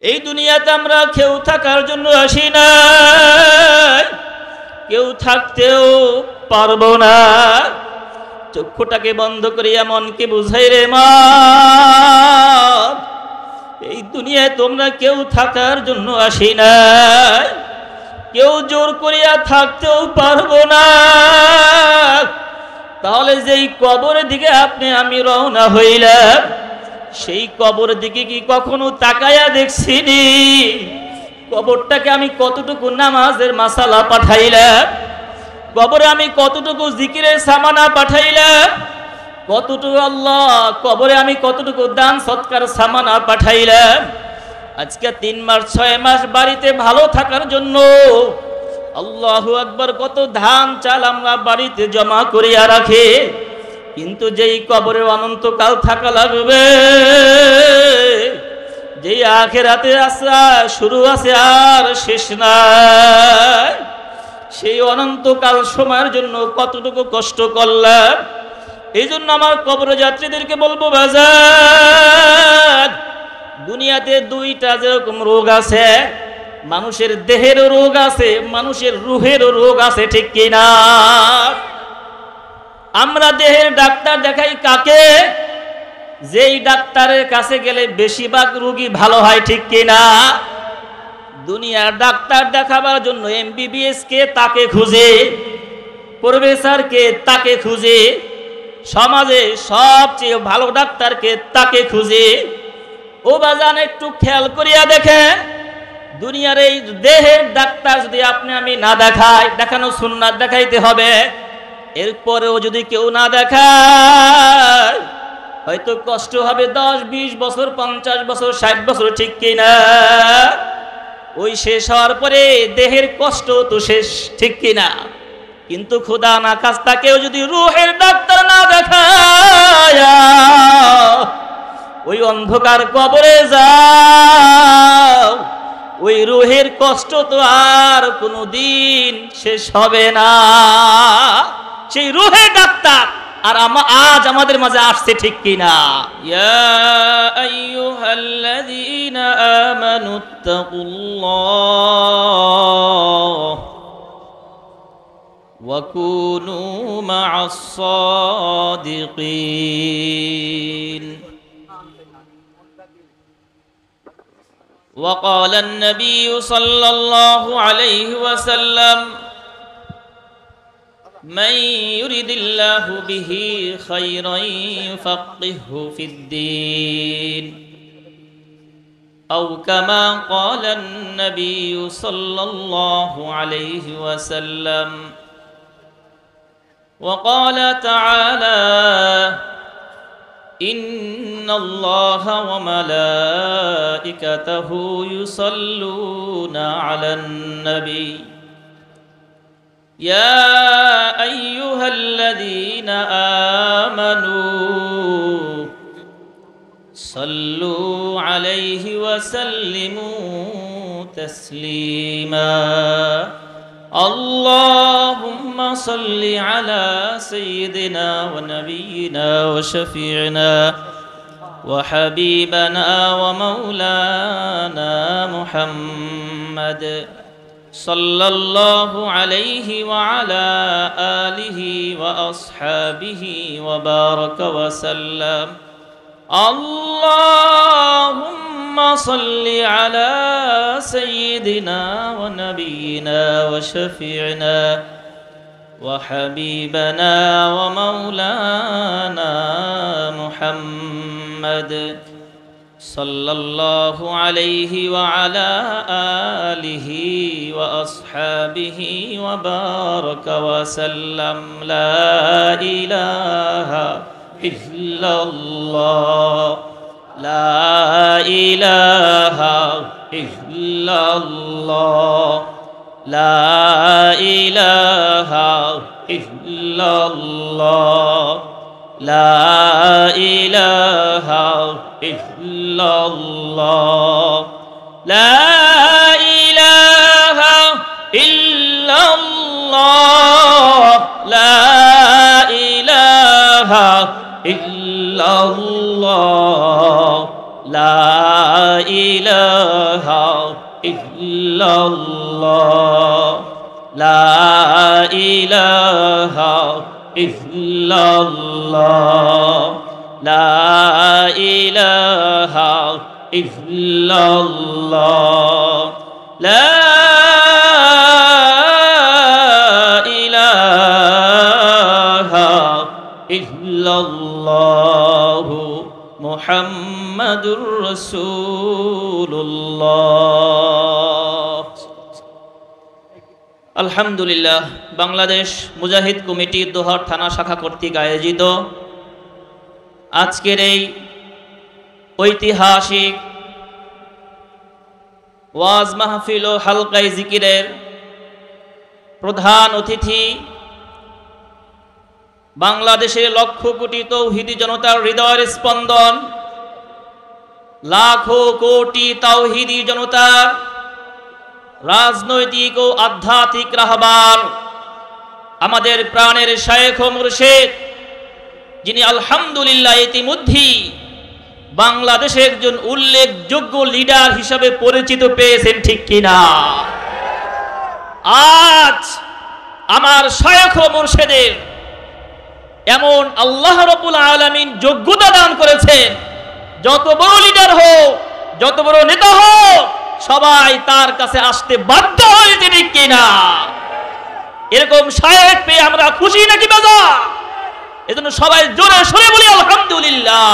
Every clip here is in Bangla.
এই দুনিয়াতে আমরা কেউ থাকার জন্য আসি না, কেউ থাকতেও পারবো না। চক্ষুটাকে বন্ধ করিয়া মনকে বুঝাই রে মা, এই দুনিয়ায় তোমরা কেউ থাকার জন্য আসি না, কেউ জোর করিয়া থাকতেও পারবো না। তাহলে যেই কবরের দিকে আপনি আমি রওনা হইলাম, সেই কবরের দিকে কি কখনো তাকায়া দেখছিনি? কবরটাকে আমি কতটুকু নামাজের মাসালা পাঠাইলাম, কবরে আমি কতটুকু জিকিরের সামানা পাঠাইলাম, কতটুকু আল্লাহ কবরে আমি কতটুকু দান সৎকার সামানা পাঠাইলাম। আজকে 3 মাস 6 মাস বাড়িতে ভালো থাকার জন্য আল্লাহু আকবার কত ধান চাল আমরা বাড়িতে জমা করিয়া রাখে, কিন্তু যেই কবরে অনন্তকাল থাকা লাগবে, যেই আখিরাতে আসা শুরু আছে আর শেষ নাই, সেই অনন্তকাল সময়ের জন্য কতটুকু কষ্ট করলাম। এই জন্য আমার কবর যাত্রীদেরকে বলবো, বাজার দুনিয়াতে 2টা যেরকম রোগ আছে, মানুষের দেহেরও রোগ আছে, মানুষের রুহেরও রোগ আছে, ঠিক কিনা? আমরা দেহের ডাক্তার দেখাই কাকে? যেই ডাক্তারের কাছে গেলে বেশিরভাগ রোগী ভালো হয়, ঠিক কিনা? দুনিয়ার ডাক্তার দেখাবার জন্য MBBS কে তাকে খুঁজে, প্রফেসর কে তাকে খুঁজে, সমাজে সবচেয়ে ভালো ডাক্তারকে তাকে খুঁজে। ও বাজান একটু খেয়াল করিয়া দেখেন, দুনিয়ার এই দেহের ডাক্তার যদি আপনি আমি না দেখাই, দেখানো সুন্নাত দেখাইতে হবে, এরপরেও যদি কেউ না দেখায় হয়তো কষ্ট হবে 10 20 বছর 50 বছর 60 বছর, ঠিক কিনা? ওই শেষ হওয়ার পরে দেহের কষ্ট তো শেষ, ঠিক কিনা? কিন্তু খোদা না খাস্তা কেউ যদি রুহের ডাক্তার না দেখায় ওই অন্ধকার কবরে যাও, ওই রুহের কষ্ট তো আর কোনোদিন শেষ হবে না। সেই রুহের ডাক্তার আর আজ আমাদের মাঝে আসছে, ঠিক কিনা? ইয়া আইয়ুহাল্লাযীনা আমানুত্তাকুল্লাহ ওয়া কুনু মা'আস সাদিকিন। وقال النبي صلى الله عليه وسلم من يرد الله به خيرا يفقهه في الدين أو كما قال النبي صلى الله عليه وسلم. وقال تعالى إن الله وملائكته يصلون على النبي يا أيها الذين آمنوا صلوا عليه وسلموا تسليما. اللهم صل على سيدنا ونبينا وشفيعنا وحبيبنا ومولانا محمد صلى الله عليه وعلى آله وأصحابه وبارك وسلم. اللهم صل على سيدنا ونبينا وشفيعنا وحبيبنا ومولانا محمد صلى الله عليه وعلى آله وأصحابه وبارك وسلم. لا إله إلا الله لا إله إلا الله لا إله إلا الله لا إله إلا الله لا إله إلا الله لا إله إلا الله لا إله ইলাহা ইল্লাল্লাহ লা ইলাহা ইল্লাল্লাহ লা ইলাহা ইল্লাল্লাহ লা ইলাহা ইল্লাল্লাহ মুহাম্মাদুর রাসূলুল্লাহ। আলহামদুলিল্লাহ, বাংলাদেশ মুজাহিদ কমিটি দোহার থানা শাখা কর্তৃক আয়োজিত আজকের এই ঐতিহাসিক ওয়াজ মাহফিল ও হালকায়ে জিকিরের প্রধান অতিথি বাংলাদেশের লক্ষ কোটি তৌহিদি জনতার হৃদয়ের স্পন্দন, লাখো কোটি তাওহীদি জনতার রাজনৈতিক ও আধ্যাত্মিক রাহবার, আমাদের প্রাণের শায়েখ ও মুর্শিদ, যিনি আলহামদুলিল্লাহ ইতিমধ্যেই বাংলাদেশে একজন উল্লেখযোগ্য লিডার হিসাবে পরিচিত পেয়েছেন, ঠিক কিনা? আজ আমার শায়েখ ও মুর্শিদের এমন আল্লাহ রাব্বুল আলামিন যোগ্যতা দান করেছেন, যত বড় লিডার হোক, যত বড় নেতা হোক, সবাই তার কাছে আসতে বাধ্য হয়েছে, ঠিক কিনা? এরকম শায়েখ পেয়ে আমরা খুশি নাকি বাজা? এজন্য সবাই জোরে সরে বলি আলহামদুলিল্লাহ,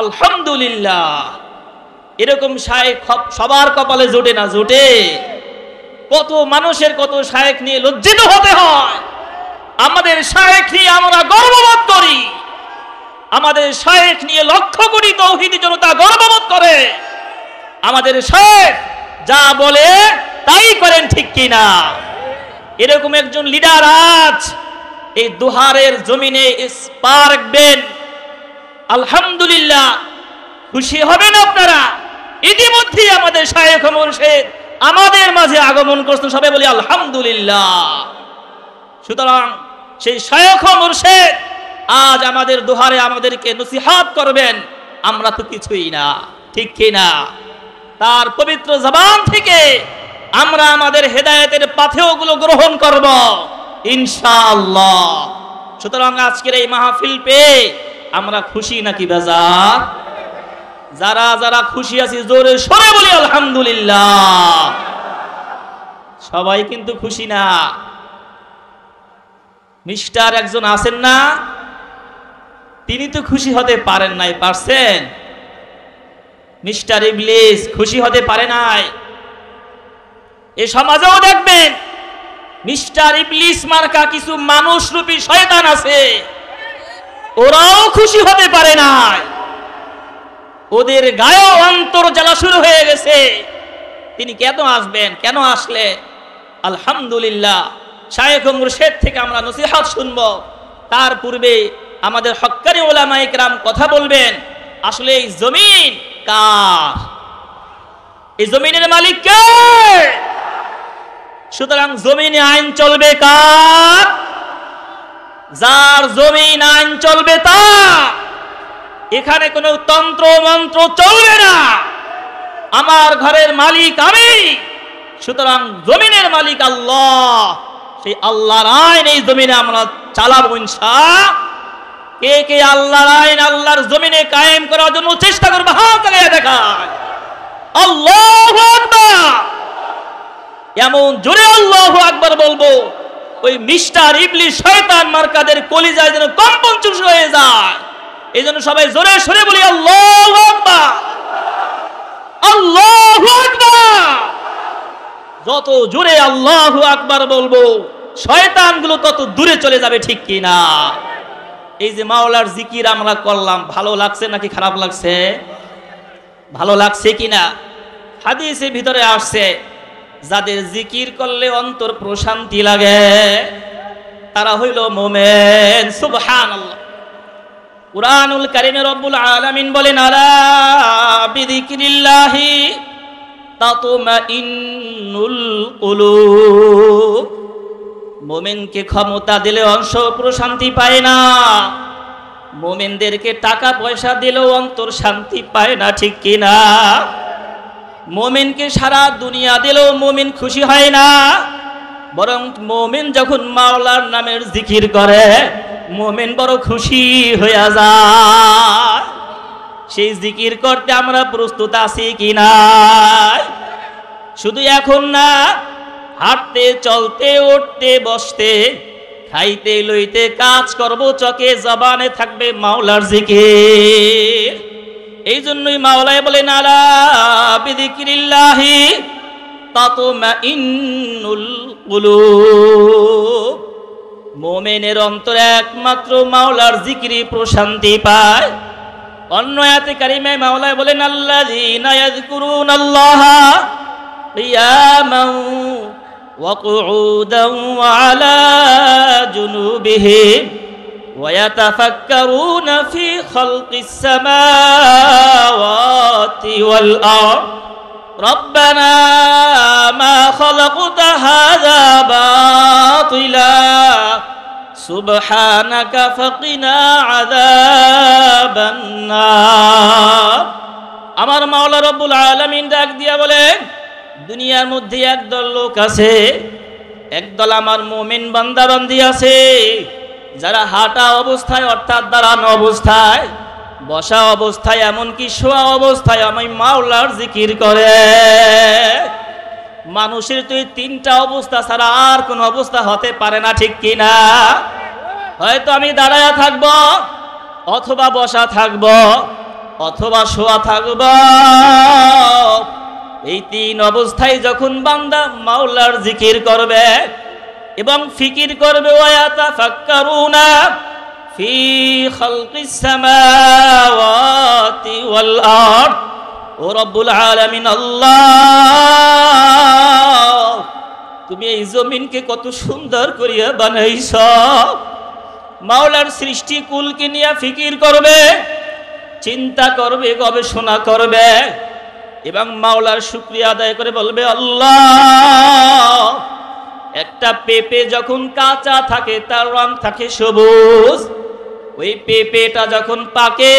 আলহামদুলিল্লাহ। এরকম শায়েখ সবার কপালে জোটে না, জোটে? কত মানুষের কত শায়েখ নিয়ে লজ্জিত হতে হয়। আমাদের শায়েখ নিয়ে আমরা গর্ববোধ করি, আমাদের শায়েখ নিয়ে লক্ষ কোটি তৌহিদি জনতা গর্ববোধ করে। আমাদের শায়েখ যা বলে তাই করেন, ঠিক কিনা? এরকম একজন লিডার আজ এই দোহারের জমিনে পারবেন। আলহামদুলিল্লাহ, খুশি হবেন আপনারা। ইতিমধ্যে আমাদের শায়েখ মুর্শিদ আমাদের মাঝে আগমন করছেন, সবাই বলি আলহামদুলিল্লাহ। সুতরাং সেই শায়েখ মুর্শিদ আজ আমাদের দোহারে আমাদেরকে নসিহত করবেন। আমরা তো কিছুই না, ঠিক কিনা? তার পবিত্র জবান থেকে আমরা আমাদের হেদায়েতের পাথেয়গুলো গ্রহণ করব ইনশাআল্লাহ। সুতরাং আজকের এই মাহফিল পেয়ে আমরা খুশি নাকি বেজার? যারা যারা খুশি আছি জোরে সরে বলি আলহামদুলিল্লাহ। সবাই কিন্তু খুশি না। মিস্টার একজন আছেন না, তিনি তো খুশি হতে পারেন নাই, পারছেন? মিস্টার ইবলিস খুশি হতে পারে নাই। এই সমাজেও দেখবেন মিস্টার ইবলিস মার্কা কিছু মানুষরূপী শয়তান আছে, ওরাও খুশি হতে পারে নাই। ওদের গায়েও অন্তর জ্বালা শুরু হয়ে গেছে। তিনি কেন আসবেন, কেন আসলে? আলহামদুলিল্লাহ, শায়েখ মুর্শিদ থেকে আমরা নসিহত শুনবো। তার পূর্বে আমাদের হক্কানি উলামায়ে কেরাম কথা বলবেন। আসলে এই জমিন কার? এই জমিনের মালিক কে? সুতরাং জমিনে আইন চলবে কার? যার জমিন আইন চলবে তার। এখানে কোনো তন্ত্র মন্ত্র চলবে না। আমার ঘরের মালিক আমি, সুতরাং জমিনের মালিক আল্লাহ। সেই আল্লাহর আইন এই জমিনে আমরা চালাবো ইনশাআল্লাহ। কে কে আল্লাহর আইন আল্লাহর জমিনে কায়েম করার জন্য চেষ্টা করবে? হাত তুলে দেখায়। আল্লাহু আকবার। এমন জোরে আল্লাহু আকবার বলবো, ওই মিস্টার ইবলিস শয়তান মার্কাদের কলিজায় যেন কম্পন শুরু হয়ে যায়। এই জন্য সবাই জোরে সরে বলি আল্লাহু আকবার, আল্লাহু আকবার। যত জোরে আল্লাহু আকবার বলবো শয়তানগুলো তত দূরে চলে যাবে, ঠিক কিনা? এই যে মাওলার জিকির আমরা করলাম, ভালো লাগছে নাকি খারাপ লাগছে? ভালো লাগছে কিনা? হাদিসের ভিতরে আসছে, যাদের জিকির করলে অন্তর প্রশান্তি লাগে তারা হইল মুমিন। সুবহানাল্লাহ। কুরআনুল কারীমে রব্বুল আলামিন বলেন, আলা বিযিকরিল্লাহি তাতমাইন্নুল কুলুব। মুমিনকে ক্ষমতা দিলে অংশ প্রশান্তি পায় না, মুমিনদেরকে টাকা পয়সা দিলেও অন্তর শান্তি পায় না, ঠিক কিনা? মুমিনকে সারা দুনিয়া দিলেও মুমিন খুশি হয় না, বরং মুমিন যখন মাওলার নামের জিকির করে মুমিন বড় খুশি হয়ে যায়। সেই জিকির করতে আমরা প্রস্তুত আছি কি না? শুধু এখন না, হাঁটতে চলতে উঠতে বসতে খাইতে লইতে কাজ করব, চকে জবানে থাকবে মাওলার জিকির। এই জন্যই মাওলায় বলেন আলা বিযিকরিল্লাহি তাতমাইন্নুল কুলুব। মুমিনের অন্তরে একমাত্র মাওলার জিকিরে প্রশান্তি পায়। অন্য আয়াতে কারিমায় মাওলায় বলেন আল্লাযীনা ইয়াযকুরুনাল্লাহা কিয়ামান ওয়া কুউদান ওয়া আলা জুনুবিহিম ওয়া ইয়াতাফাক্কারুনা ফি খালকিস সামাওয়াতি ওয়াল আরদ রব্বানা মা খালাকতা হাযা বাতিলা সুবহানাকা ফাকিনা আযাবান নার। আমার মাওলা রব্বুল আলামিন ডাক দিয়া বলেন, দুনিয়ার মধ্যে একদল লোক আছে, একদল আমার মুমিন বান্দা বান্দি আছে, যারা হাঁটা অবস্থায় অর্থাৎ দাঁড়ানো অবস্থায়, বসা অবস্থায়, এমনকি শোয়া অবস্থায় আমি মাওলার জিকির করে। মানুষের তো এই তিনটা অবস্থা ছাড়া আর কোন অবস্থা হতে পারে না, ঠিক কিনা? হয়তো আমি দাঁড়ায়া থাকব, অথবা বসা থাকব, অথবা শোয়া থাকব। এই তিন অবস্থায় যখন বান্দা মাওলার জিকির করবে এবং ফিকির করবে, ওয়ায়াতাফাক্কারুনা ফি খালকিস সামাওয়াতি ওয়াল আরদ, ও রব্বুল আলামিন আল্লাহ, তুমি এই জমিনকে কত সুন্দর করিয়া বানাইছ। মাওলার সৃষ্টি কুলকে নিয়ে ফিকির করবে, চিন্তা করবে, গবেষণা করবে এবং মাওলার শুকরিয়া আদায় করে বলবে, আল্লাহ, একটা পেঁপে যখন কাঁচা থাকে তার রং থাকে সবুজ, ওই পেঁপেটা যখন পাকে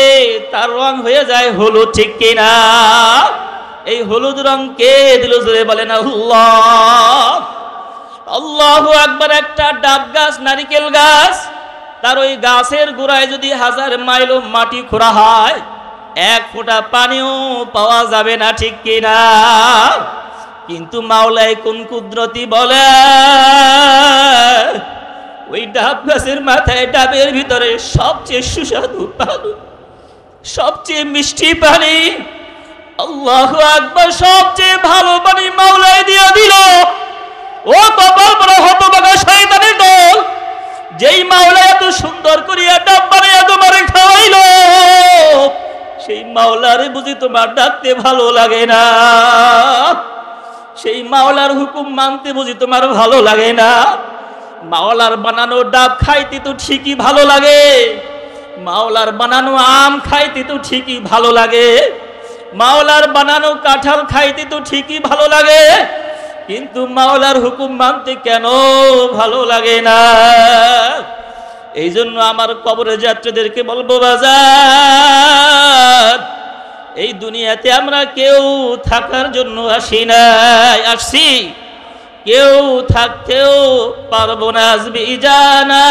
তার রং হয়ে যায় হলুদ, ঠিক কিনা? এই হলুদ রং কে দিল? জোরে বলেন আল্লাহ। আল্লাহু আকবার। একটা ডাব গাছ, নারিকেল গাছ, তার ওই গাছের গোড়ায় যদি 1000 মাইল মাটি খোঁড়া হয়, এক ফোঁটা পানিও পাওয়া যাবে না, ঠিক কিনা? কিন্তু মাওলাই কোন কুদরতি বলে, ওই ডাব গাছের মাথায়, ডাবের ভিতরে সবচেয়ে সুস্বাদু পানি, সবচেয়ে মিষ্টি পানি, আল্লাহু আকবার, সবচেয়ে ভালো পানি মাওলাই দিয়া দিল। ও কপাল বড় হতভাগা শয়তানের দল, যেই মাওলা এত সুন্দর করিয়া ডাব বানাইয়া তোমারে খাওয়াইলো, সেই মাওলারে বুঝি তোমার ডাকতে ভালো লাগে না? সেই মাওলার হুকুম মানতে বুঝি তোমার ভালো লাগে না? মাওলার বানানো ডাব খাইতে তো ঠিকই ভালো লাগে, মাওলার বানানো আম খাইতে তো ঠিকই ভালো লাগে, মাওলার বানানো কাঁঠাল খাইতে তো ঠিকই ভালো লাগে, কিন্তু মাওলার হুকুম মানতে কেন ভালো লাগে না? এই জন্য আমার কবরে যাত্রীদেরকে বলবো, বাজার, এই দুনিয়াতে আমরা কেউ থাকার জন্য আসি নাই, আসছি কেউ থাকতেও পারবো না। আসবি জানা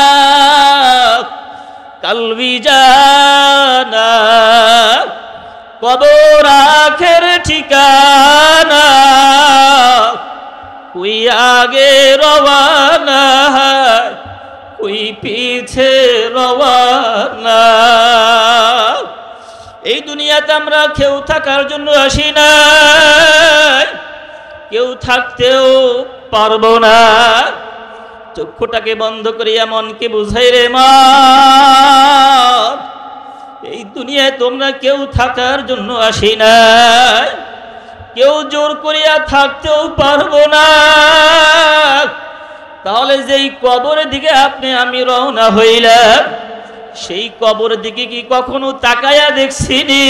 কালবি জানা, কবর আখের ঠিকানা, कोई आगे रवाना है कोई पीछे रवाना। এই দুনিয়াতে আমরা কেউ থাকার জন্য আসি না, কেউ থাকতেও পারবো না। চক্ষুটাকে বন্ধ করিয়া মনকে বুঝাই রে মা, এই দুনিয়ায় তোমরা কেউ থাকার জন্য আসি না, কেউ জোর করিয়া থাকতেও পারবো না। তাহলে যেই কবরের দিকে আপনি আমি রওনা হইলাম, সেই কবরের দিকে কি কখনো তাকায়া দেখছিনি?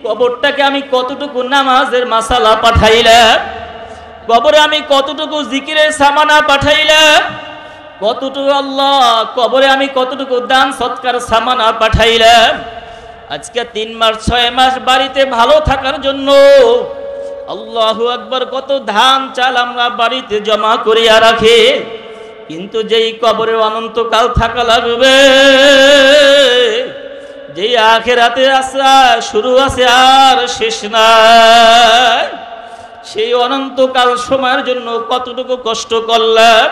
কবরটাকে আমি কতটুকু নামাজের মাসালা পাঠাইলাম, কবরে আমি কতটুকু জিকিরের সামানা পাঠাইলাম, কতটুকু আল্লাহ কবরে আমি কতটুকু দান সৎকার সামানা পাঠাইলাম। আজকে 3 মাস 6 মাস বাড়িতে ভালো থাকার জন্য আল্লাহু আকবার, কত ধান চাল আমরা বাড়িতে জমা করিয়া রাখি, কিন্তু যেই কবরে অনন্তকাল থাকা লাগবে, যেই আখিরাতে আসা শুরু আছে আর শেষ নাই, সেই অনন্তকাল সময়ের জন্য কতটুকু কষ্ট করলাম।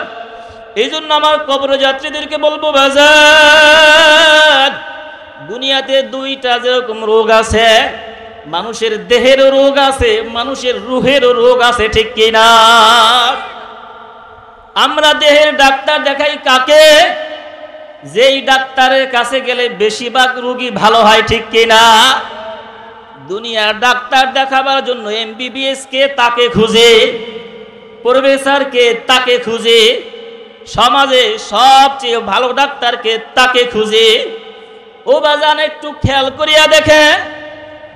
এই জন্য আমার কবর যাত্রীদেরকে বলবো, বাজার দুনিয়াতে দুইটা যেরকম রোগ আছে, মানুষের দেহেরও রোগ আছে, মানুষের রুহেরও রোগ আছে, ঠিক কিনা? আমরা দেহের ডাক্তার দেখাই কাকে? যেই ডাক্তারের কাছে গেলে বেশিরভাগ রোগী ভালো হয়, ঠিক কিনা? দুনিয়ার ডাক্তার দেখাবার জন্য এমবিবিএস কে তাকে খুঁজে, প্রফেসর কে তাকে খুঁজে, সমাজে সবচেয়ে ভালো ডাক্তারকে তাকে খুঁজে। ও বাজান, একটু খেয়াল করিয়া দেখে,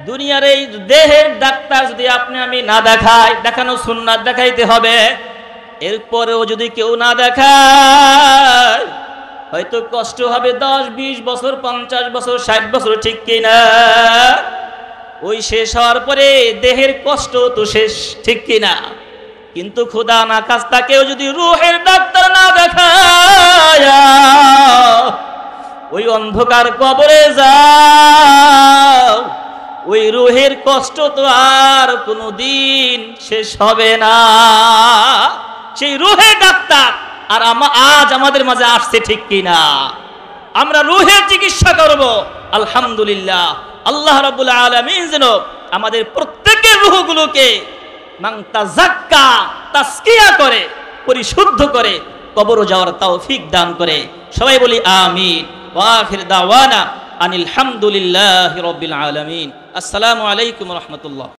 দুনিয়ার এই দেহের ডাক্তার যদি আপনি আমি না দেখাই, দেখানো সুন্নাত দেখাইতে হবে, এরপরেও যদি কেউ না দেখায়, হয়তো কষ্ট হবে 10, 20 বছর, 50 বছর, 60 বছর, ঠিক কিনা? ওই শেষ হওয়ার পরে দেহের কষ্ট তো শেষ, ঠিক কিনা? কিন্তু খোদা না খাস্তা কেউ যদি রুহের ডাক্তার না দেখায়, ওই অন্ধকার কবরে যাও, ওই রুহের কষ্ট তো আর কোনোদিন শেষ হবে না। সেই রুহের ডাক্তার আর আজ আমাদের মাঝে আসছে, ঠিক কিনা? আমরা রুহের চিকিৎসা করব। আলহামদুলিল্লাহ, আল্লাহ রাব্বুল আলামিন যেন আমাদের প্রত্যেকের রুহগুলোকে তাযাক্কা, তাজকিয়া করে, পরিশুদ্ধ করে কবর যাওয়ার তৌফিক দান করে। সবাই বলি আমিন। ওয়া আখির দাওয়ানা আনিল হামদুলিল্লাহি রাব্বিল আলামিন। আসসালামু আলাইকুম ওয়া রাহমাতুল্লাহ।